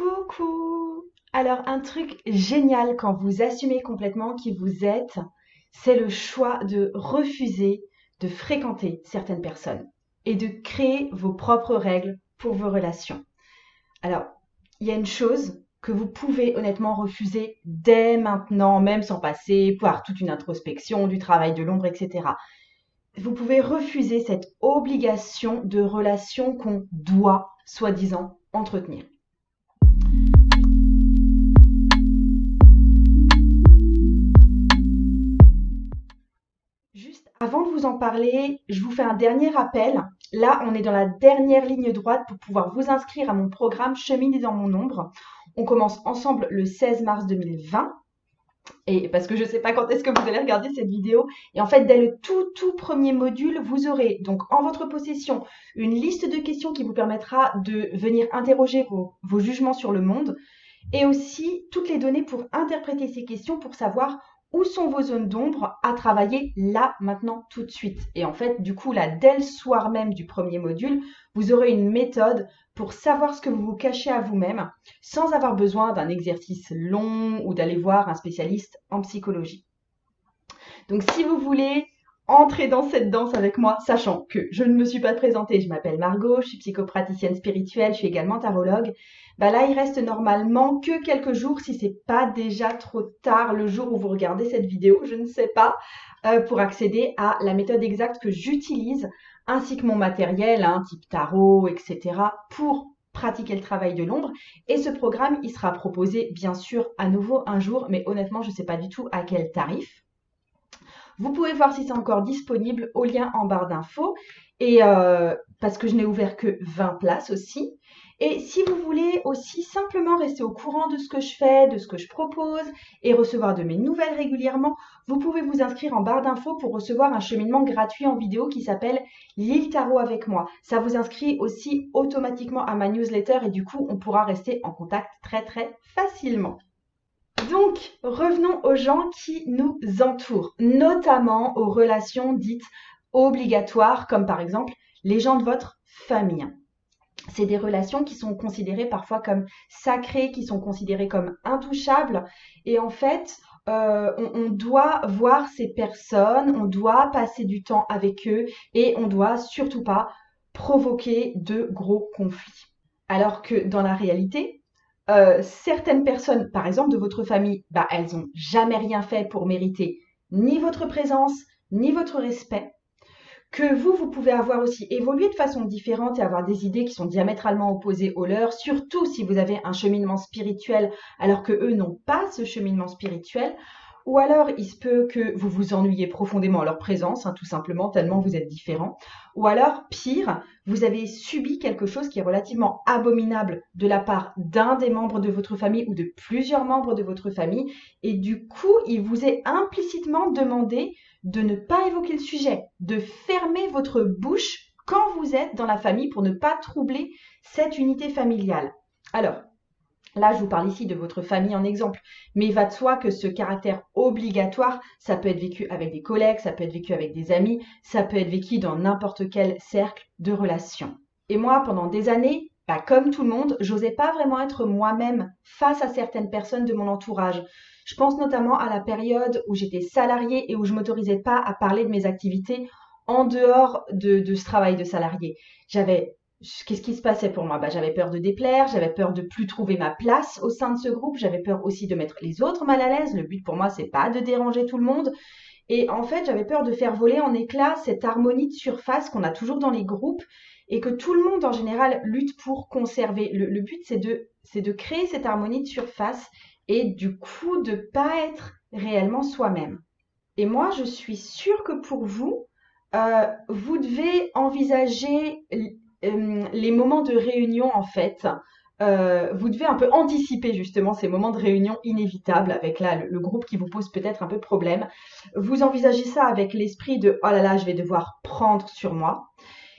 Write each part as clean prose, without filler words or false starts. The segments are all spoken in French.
Coucou! Alors, un truc génial quand vous assumez complètement qui vous êtes, c'est le choix de refuser de fréquenter certaines personnes et de créer vos propres règles pour vos relations. Alors, il y a une chose que vous pouvez honnêtement refuser dès maintenant, même sans passer par toute une introspection, du travail de l'ombre, etc. Vous pouvez refuser cette obligation de relation qu'on doit, soi-disant, entretenir. Juste avant de vous en parler, je vous fais un dernier rappel. Là, on est dans la dernière ligne droite pour pouvoir vous inscrire à mon programme Cheminer dans mon ombre. On commence ensemble le 16 mars 2020. Et parce que je ne sais pas quand est-ce que vous allez regarder cette vidéo. Et en fait, dès le tout premier module, vous aurez donc en votre possession une liste de questions qui vous permettra de venir interroger vos jugements sur le monde et aussi toutes les données pour interpréter ces questions pour savoir où sont vos zones d'ombre à travailler là, maintenant, tout de suite. Et en fait, du coup, là, dès le soir même du premier module, vous aurez une méthode pour savoir ce que vous vous cachez à vous-même sans avoir besoin d'un exercice long ou d'aller voir un spécialiste en psychologie. Donc, si vous voulez entrer dans cette danse avec moi, sachant que je ne me suis pas présentée, je m'appelle Margot, je suis psychopraticienne spirituelle, je suis également tarologue, bah là, il reste normalement que quelques jours, si c'est pas déjà trop tard le jour où vous regardez cette vidéo, je ne sais pas, pour accéder à la méthode exacte que j'utilise, ainsi que mon matériel, type tarot, etc., pour pratiquer le travail de l'ombre. Et ce programme, il sera proposé, bien sûr, à nouveau un jour, mais honnêtement, je ne sais pas du tout à quel tarif. Vous pouvez voir si c'est encore disponible au lien en barre d'infos. Et parce que je n'ai ouvert que 20 places aussi. Et si vous voulez aussi simplement rester au courant de ce que je fais, de ce que je propose et recevoir de mes nouvelles régulièrement, vous pouvez vous inscrire en barre d'infos pour recevoir un cheminement gratuit en vidéo qui s'appelle L'île Tarot avec moi. Ça vous inscrit aussi automatiquement à ma newsletter et du coup, on pourra rester en contact très facilement. Donc, revenons aux gens qui nous entourent, notamment aux relations dites obligatoires, comme par exemple les gens de votre famille. C'est des relations qui sont considérées parfois comme sacrées, qui sont considérées comme intouchables. Et en fait, on doit voir ces personnes, on doit passer du temps avec eux et on doit surtout pas provoquer de gros conflits. Alors que dans la réalité, certaines personnes, par exemple de votre famille, bah, elles n'ont jamais rien fait pour mériter ni votre présence, ni votre respect. Que vous pouvez avoir aussi évolué de façon différente et avoir des idées qui sont diamétralement opposées aux leurs, surtout si vous avez un cheminement spirituel alors que eux n'ont pas ce cheminement spirituel. Ou alors, il se peut que vous vous ennuyiez profondément à leur présence, tout simplement, tellement vous êtes différents. Ou alors, pire, vous avez subi quelque chose qui est relativement abominable de la part d'un des membres de votre famille ou de plusieurs membres de votre famille. Et du coup, il vous est implicitement demandé de ne pas évoquer le sujet, de fermer votre bouche quand vous êtes dans la famille pour ne pas troubler cette unité familiale. Alors, là, je vous parle ici de votre famille en exemple, mais il va de soi que ce caractère obligatoire, ça peut être vécu avec des collègues, ça peut être vécu avec des amis, ça peut être vécu dans n'importe quel cercle de relations. Et moi, pendant des années, comme tout le monde, j'osais pas vraiment être moi-même face à certaines personnes de mon entourage. Je pense notamment à la période où j'étais salariée et où je m'autorisais pas à parler de mes activités en dehors de ce travail de salarié. Qu'est-ce qui se passait pour moi? J'avais peur de déplaire, j'avais peur de plus trouver ma place au sein de ce groupe, j'avais peur aussi de mettre les autres mal à l'aise. Le but pour moi, c'est pas de déranger tout le monde. Et en fait, j'avais peur de faire voler en éclats cette harmonie de surface qu'on a toujours dans les groupes et que tout le monde en général lutte pour conserver. Le but, c'est de créer cette harmonie de surface et du coup de pas être réellement soi-même. Et moi, je suis sûre que pour vous, vous devez envisager les moments de réunion en fait. Vous devez un peu anticiper justement ces moments de réunion inévitables avec là le groupe qui vous pose peut-être un peu problème. Vous envisagez ça avec l'esprit de oh là là, je vais devoir prendre sur moi.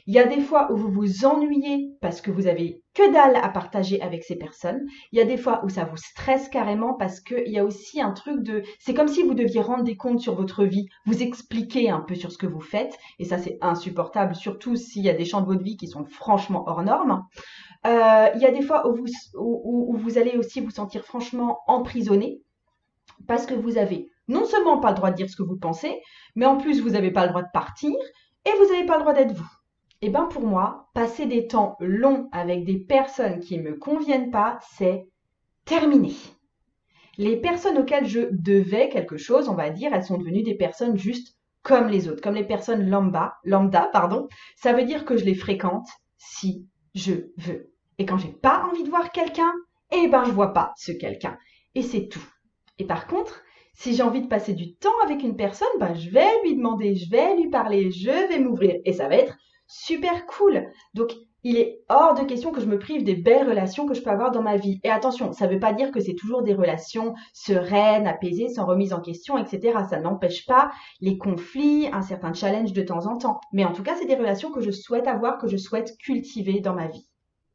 Il y a des fois où vous vous ennuyez parce que vous avez que dalle à partager avec ces personnes. Il y a des fois où ça vous stresse carrément parce qu'il y a aussi un truc de... C'est comme si vous deviez rendre des comptes sur votre vie, vous expliquer un peu sur ce que vous faites. Et ça, c'est insupportable, surtout s'il y a des champs de votre vie qui sont franchement hors normes. Il y a des fois où vous allez aussi vous sentir franchement emprisonné parce que vous avez non seulement pas le droit de dire ce que vous pensez, mais en plus vous n'avez pas le droit de partir et vous n'avez pas le droit d'être vous. Et bien pour moi, passer des temps longs avec des personnes qui ne me conviennent pas, c'est terminé. Les personnes auxquelles je devais quelque chose, on va dire, elles sont devenues des personnes juste comme les autres, comme les personnes lambda, pardon. Ça veut dire que je les fréquente si je veux. Et quand j'ai pas envie de voir quelqu'un, eh ben je vois pas ce quelqu'un. Et c'est tout. Et par contre, si j'ai envie de passer du temps avec une personne, ben je vais lui demander, je vais lui parler, je vais m'ouvrir. Et ça va être super cool. Donc, il est hors de question que je me prive des belles relations que je peux avoir dans ma vie. Et attention, ça ne veut pas dire que c'est toujours des relations sereines, apaisées, sans remise en question, etc. Ça n'empêche pas les conflits, un certain challenge de temps en temps. Mais en tout cas, c'est des relations que je souhaite avoir, que je souhaite cultiver dans ma vie.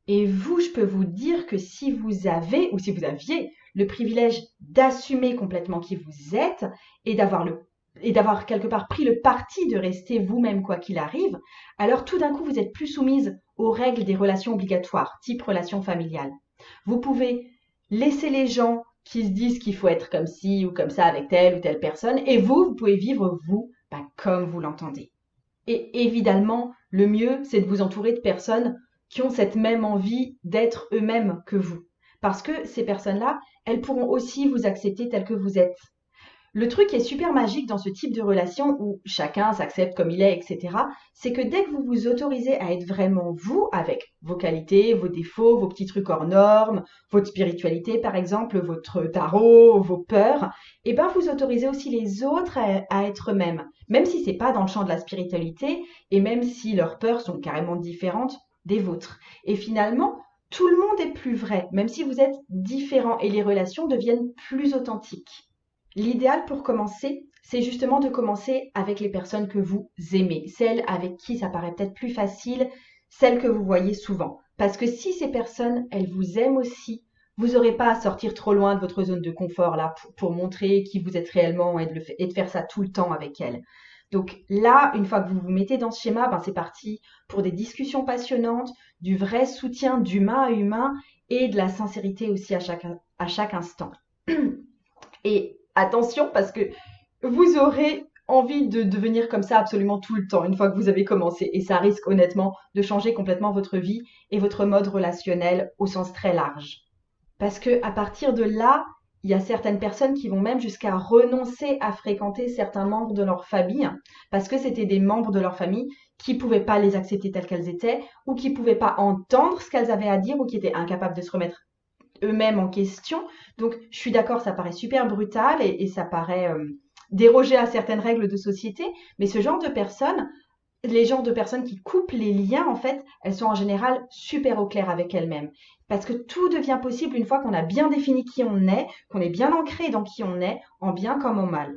Et vous, je peux vous dire que si vous avez, ou si vous aviez, le privilège d'assumer complètement qui vous êtes et d'avoir quelque part pris le parti de rester vous-même quoi qu'il arrive, alors tout d'un coup, vous êtes plus soumise aux règles des relations obligatoires, type relation familiale. Vous pouvez laisser les gens qui se disent qu'il faut être comme ci ou comme ça avec telle ou telle personne, et vous pouvez vivre vous comme vous l'entendez. Et évidemment, le mieux, c'est de vous entourer de personnes qui ont cette même envie d'être eux-mêmes que vous. Parce que ces personnes-là, elles pourront aussi vous accepter tel que vous êtes. Le truc qui est super magique dans ce type de relation où chacun s'accepte comme il est, etc., c'est que dès que vous vous autorisez à être vraiment vous, avec vos qualités, vos défauts, vos petits trucs hors normes, votre spiritualité par exemple, votre tarot, vos peurs, et ben vous autorisez aussi les autres à être eux-mêmes, même si c'est pas dans le champ de la spiritualité et même si leurs peurs sont carrément différentes des vôtres. Et finalement, tout le monde est plus vrai, même si vous êtes différents et les relations deviennent plus authentiques. L'idéal pour commencer, c'est justement de commencer avec les personnes que vous aimez, celles avec qui ça paraît peut-être plus facile, celles que vous voyez souvent. Parce que si ces personnes, elles vous aiment aussi, vous n'aurez pas à sortir trop loin de votre zone de confort là pour montrer qui vous êtes réellement et de faire ça tout le temps avec elles. Donc là, une fois que vous vous mettez dans ce schéma, ben c'est parti pour des discussions passionnantes, du vrai soutien d'humain à humain et de la sincérité aussi à chaque instant. Et attention parce que vous aurez envie de devenir comme ça absolument tout le temps une fois que vous avez commencé. Et ça risque honnêtement de changer complètement votre vie et votre mode relationnel au sens très large. Parce que à partir de là, il y a certaines personnes qui vont même jusqu'à renoncer à fréquenter certains membres de leur famille parce que c'était des membres de leur famille qui ne pouvaient pas les accepter telles qu'elles étaient ou qui ne pouvaient pas entendre ce qu'elles avaient à dire ou qui étaient incapables de se remettre eux-mêmes en question. Donc, je suis d'accord, ça paraît super brutal et ça paraît déroger à certaines règles de société, mais ce genre de personnes, les genres de personnes qui coupent les liens, en fait, elles sont en général super au clair avec elles-mêmes. Parce que tout devient possible une fois qu'on a bien défini qui on est, qu'on est bien ancré dans qui on est, en bien comme en mal.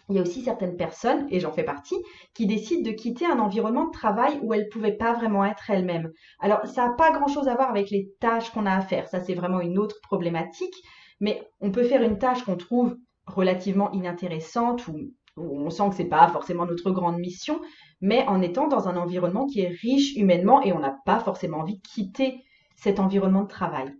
Il y a aussi certaines personnes, et j'en fais partie, qui décident de quitter un environnement de travail où elles ne pouvaient pas vraiment être elles-mêmes. Alors, ça n'a pas grand-chose à voir avec les tâches qu'on a à faire. Ça, c'est vraiment une autre problématique. Mais on peut faire une tâche qu'on trouve relativement inintéressante ou on sent que c'est pas forcément notre grande mission, mais en étant dans un environnement qui est riche humainement et on n'a pas forcément envie de quitter cet environnement de travail.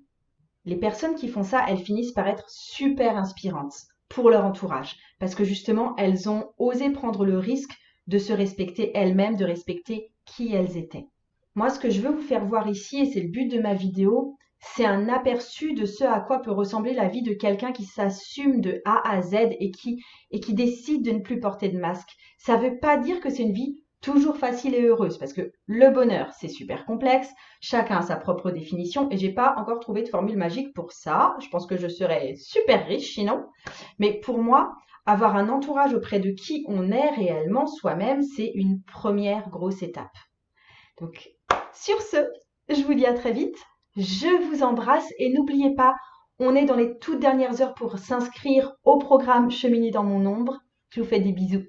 Les personnes qui font ça, elles finissent par être super inspirantes pour leur entourage, parce que justement, elles ont osé prendre le risque de se respecter elles-mêmes, de respecter qui elles étaient. Moi, ce que je veux vous faire voir ici, et c'est le but de ma vidéo, c'est un aperçu de ce à quoi peut ressembler la vie de quelqu'un qui s'assume de A à Z et qui décide de ne plus porter de masque. Ça ne veut pas dire que c'est une vie toujours facile et heureuse, parce que le bonheur, c'est super complexe, chacun a sa propre définition, et j'ai pas encore trouvé de formule magique pour ça. Je pense que je serais super riche sinon. Mais pour moi, avoir un entourage auprès de qui on est réellement soi-même, c'est une première grosse étape. Donc, sur ce, je vous dis à très vite. Je vous embrasse et n'oubliez pas, on est dans les toutes dernières heures pour s'inscrire au programme Cheminer dans mon ombre. Je vous fais des bisous.